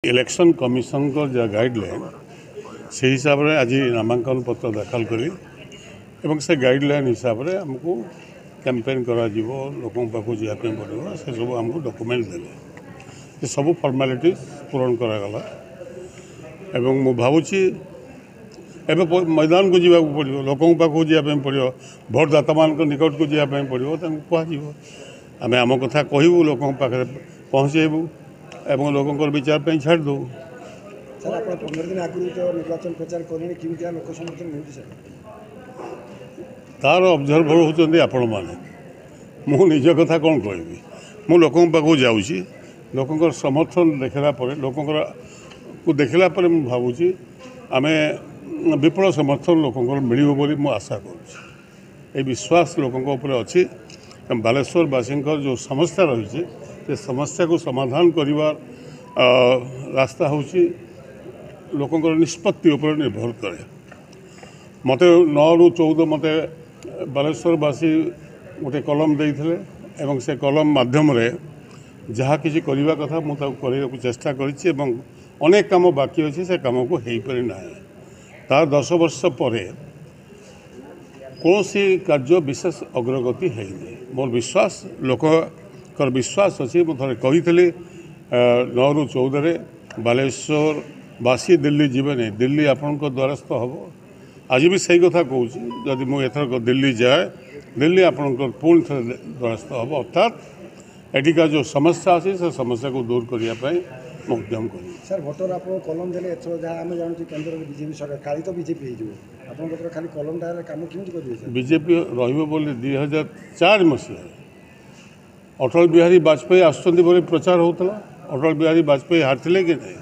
Election commission को जो guideline से हिसाब से आज नामांकन पत्र दाखल करी एवं से गाइडलाइन हिसाब से आमको कैंपेन करा लोकों पाखु जावाई पड़ो से सब आमको डॉक्यूमेंट देले सब फॉर्मेलिटी पूरण करागला एवं मु भावुची एवं मैदान को जावाक पड़ो लोकों पाखु जावाई पड़ो भोटदाता मान निकट को जावाई पड़ो कह आम आम कथा कहूँ लोकों पाखे पहुँचेबू एवं लोकों विचार पे छाड़ दो। सर आप 15 दिन आगु तो निर्वाचन प्रचार करें कि लोक समर्थन मिलती सर तार ऑब्जर्वर होती आपण मैंने मु निज कथा कौन कहबी मु लोकों पाखु जाऊँगी लोकों समर्थन देखला लोकों को देखला भावुची आम विपुल समर्थन लोकों मिल बोली मु आशा करुँच विश्वास लोकों अच्छी बालेश्वरवासी जो समस्या रही से समस्या को समाधान करिवार रास्ता होची लोकों निष्पत्ति उपर निर्भर करे मत 9 ରୁ 14 मते बालेश्वरवासी गोटे कलम देइथिले एवं से कलम माध्यम रे जहाँ किसी करने कथा मुझे चेष्टा करिछि एवं अनेक काम बाकी अच्छे से काम को हो पारि ना तार 10 वर्ष पर कौन कार्य विशेष अग्रगति है मोर विश्वास लोक विश्वास अच्छी मुझे कही 9 ରୁ 14 बालेश्वरवासी दिल्ली जीवने दिल्ली आपण द्वारस्थ हम आज भी सही कथा कहूँ जदि मुझे एथर दिल्ली जाए दिल्ली आपण पुणी थे द्वारस्थ हम अर्थात एटिका जो समस्या अच्छी से समस्या को दूर करने उद्यम कर सर भोटर आप कलम देले जहाँ आम जानूँ केन्द्र बीजेपी सरकार काली तो बीजेपी हो खाली कलम कम केमती करेंगे बीजेपी र2004 मसीह अटल बिहारी वाजपेयी आसुँच प्रचार होता अटल बिहारी वाजपेयी हारते कि नहीं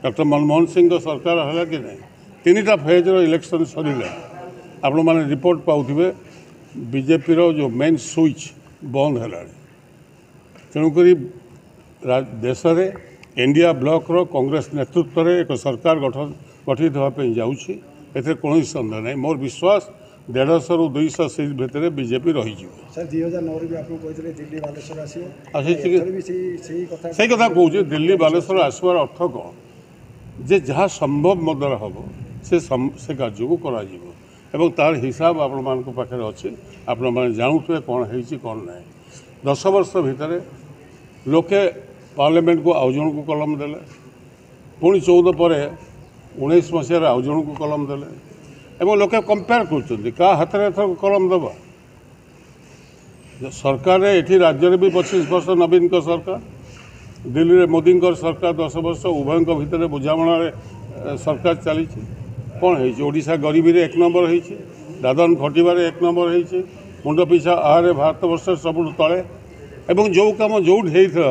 डॉक्टर मनमोहन सिंह सरकार है कि नहीं 3टा फेज इलेक्शन सरिला आपण मैंने रिपोर्ट पाऊे बीजेपी रो जो मेन स्विच बंद है तेणुक देश में इंडिया ब्लॉक रो कांग्रेस नेतृत्व में एक सरकार गठित होगापी जाऊँगी एथे कौन सन्देह नहीं मोर विश्वास 150 ରୁ 200 सीट भितर बीजेपी रही सर 2009 भी आप दिल्ली बालेश्वर सही कथा कहूँ दिल्ली बालेश्वर आसवार अर्थ कौन जे जहाँ संभव मदर हम से कार्य को करा तार हिसाब आपण पाखे अच्छे आपण मैंने जानूे कौन है कौन ना 10 वर्ष भितर लोके पार्लियामेंट को आउ जन को कलम देले पुणी 14 पर 19 मसीह आउ जन को कलम देले एवं लोके कंपेयर कर हाथ में एथर कलम दबा सरकार ये राज्य में भी 25 वर्ष नवीन का सरकार दिल्ली में मोदी सरकार 10 वर्ष उभय भितर बुझामणार सरकार चली कौन होशा गरीबी रे 1 नंबर हो दादन खटार 1 नंबर हो मुंड पिछा आहार भारत वर्ष सब तले एवं जो कम जो होता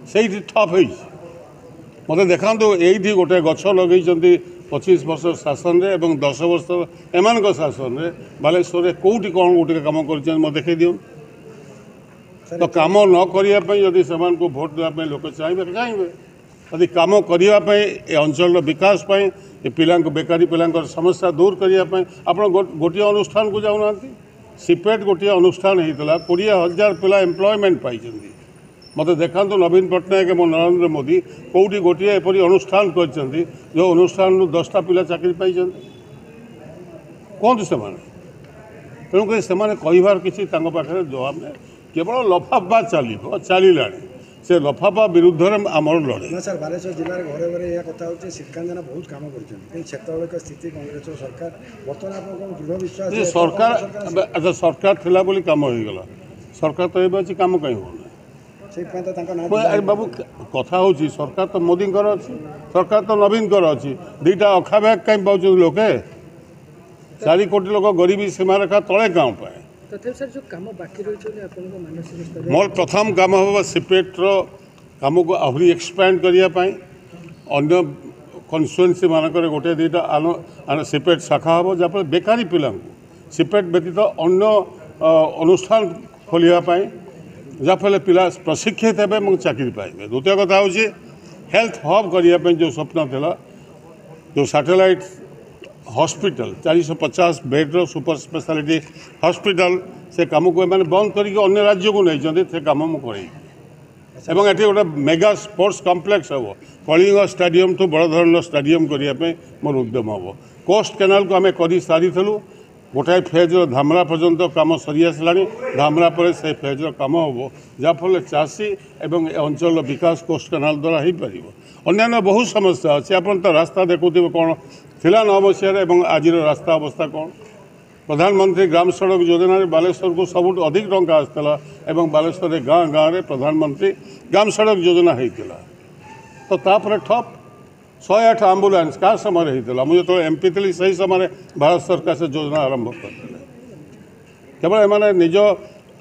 से ठप मत देखा ये गोटे गछ लगे 25 वर्ष शासन रे एवं 10 वर्ष एमान शासन रे बालेश्वर कौटी कौन गोटे कम कर मत देखा दियो तो कम न करने जदि से भोट देवाई लोक चाहिए चाहिए यदि कम करने अंचल विकास पिला बेकारी पिला समस्या दूर करने आप गोटे अनुष्ठान को जाऊना सीपेट गोटे अनुष्ठान होता 20,000 पिला एम्प्लॉयमेंट पाई मत देखा नवीन पट्टनायक और नरेंद्र मोदी कौटी गोटे एपरी अनुष्ठान कर जो अनुष्ठान 10टा पिला चाकरी पाई कहतु से तेणुक से कहार किसी पाखे जवाब नहीं केवल लफाफा चलला से लफाफा विरुद्ध में आमर लड़े सर बालेश्वर जिले में घरे घरे यह कथा होती श्रीकांत बहुत कम कर स्थिति कांग्रेस सरकार बर्तमान दृढ़ विश्वास सरकार अच्छा सरकार थिला बोली काम होगा सरकार तो ये अच्छी कम कहीं होना अरे बाबू कथा हो सरकार तो मोदी अच्छी सरकार तो नवीन अच्छी 2टा अखा बैग कहीं पाँच लोके 4 कोटी लोक गरीबी सीमा रेखा तले गाँव पाए मोर प्रथम काम हम सीपेट्र कम को आहरी एक्सपैंड करने अन्य कन्स्टिट्युएंसी मानक गोटे 2टा सीपेट शाखा हम जहाँ बेकारी पिला सीपेट व्यतीत अन्य अनुष्ठान खोलिया जहाँफल पिला प्रशिक्षित हे चाकरी पाइबे। द्वितीय कथा हूँ हेल्थ हब करने जो स्वप्न था जो satellite hospital 450 beds super speciality hospital से कम को बंद करके अन्य राज्य को नहीं से कम मुझे এবং এটি গোটে মেগা স্পোর্ट्स কমপ্লেক্স হব কলিঙ্গ স্টাডিयम ठू बड़ धरण स्टाडियम करने मोर उद्यम हम कोस्ट केनाल को आम कर सारीलु गोटाए फेज्र धामरा पर्यंत कम सरी आसला धामरा पर से फेज्र कम हम जहाँफल चाषी एवं अंचल विकास कोस्ट केनाल द्वारा हो पार अन्य बहुत समस्या अच्छे आप तो रास्ता देखुवे कौन थिला 9 मसीह आज रास्ता अवस्था कौन प्रधानमंत्री ग्राम सड़क योजना बालेश्वर को सबुठ अधिक टंका आसाला एवं बालेश्वर गाँ गाँव में प्रधानमंत्री ग्राम सड़क योजना होता तो तापर ठप 108 आम्बुलांस क्या समय होता मुझे जो एमपी थी से समय भारत सरकार से योजना आरंभ करते केवल एम निज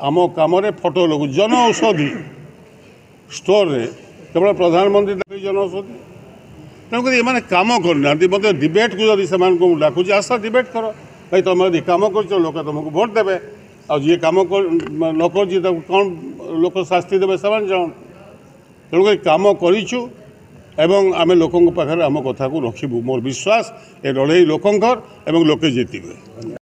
आम कम फटो लगू जन औषधि स्टोर रे केवल प्रधानमंत्री जन औषधि तेणुक एम कम करना मत डिबेट को जब से डाकुच आस डिबेट कर भाई तुम यदि कम कर लोक तुमको भोट देवे आ जी कम न कर कौन लोक शास्ति देवे से जान तेणुक कम करूँ एवं आम लोकों पाखे आम कथा को रखिबू मोर विश्वास ए लड़ाई लोकंकर एवं लोके जीतबे।